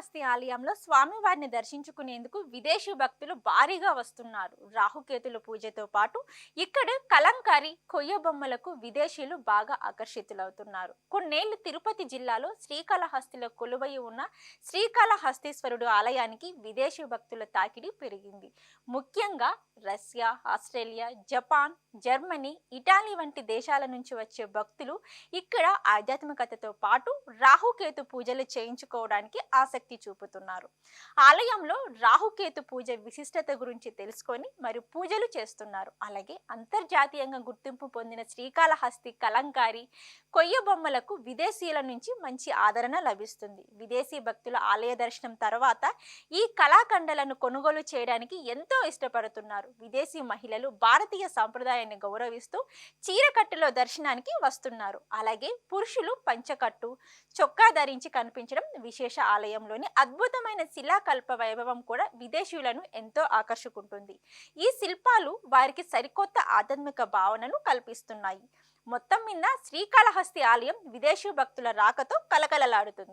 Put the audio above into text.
శ్రీకాళహస్తి ఆలయంలో స్వామివారిని దర్శించుకునేందుకు విదేశీ భక్తులు భారీగా వస్తున్నారు. రాహుకేతుల పూజతో పాటు ఇక్కడ కలంకారీ కొయ్య బొమ్మలకు విదేశీయులు బాగా ఆకర్షితులవుతున్నారు. కొన్నేళ్లు తిరుపతి జిల్లాలో శ్రీకాళహస్తిలో కొలువై ఉన్న శ్రీకాళహస్తీశ్వరుడు ఆలయానికి విదేశీ భక్తుల తాకిడి పెరిగింది. ముఖ్యంగా Russia, Australia, Japan, Germany, Italy వంటి దేశాల నుంచి వచ్చే భక్తులు ఇక్కడ ఆధ్యాత్మికతతో పాటు రాహుకేతు పూజలు చేయించుకోవడానికి ఆసక్తి చూపుతున్నారు. ఆలయంలో రాహుకేతు పూజ విశిష్టత గురించి తెలుసుకొని మరి పూజలు చేస్తున్నారు. అలాగే అంతర్జాతీయంగా గుర్తింపు పొందిన శ్రీకాళహస్తి కలంకారీ కొయ్య బొమ్మలకు విదేశీయుల నుంచి మంచి ఆదరణ లభిస్తుంది. విదేశీ భక్తుల ఆలయ దర్శనం తర్వాత ఈ కళాఖండాలను కొనుగోలు చేయడానికి ఎంతో ఇష్టపడుతున్నారు. విదేశీ మహిళలు భారతీయ సంప్రదాయాన్ని గౌరవిస్తూ చీరకట్టులో దర్శనానికి వస్తున్నారు. అలాగే పురుషులు పంచకట్టు, చొక్కా ధరించి కనిపించడం విశేష. ఆలయంలోని అద్భుతమైన శిలాకల్ప వైభవం కూడా విదేశీయులను ఎంతో ఆకర్షుకుంటుంది. ఈ శిల్పాలు వారికి సరికొత్త ఆధ్యాత్మిక భావనను కల్పిస్తున్నాయి. మొత్తం మీద శ్రీకాళహస్తి ఆలయం విదేశీ భక్తుల రాకతో కలకలలాడుతుంది.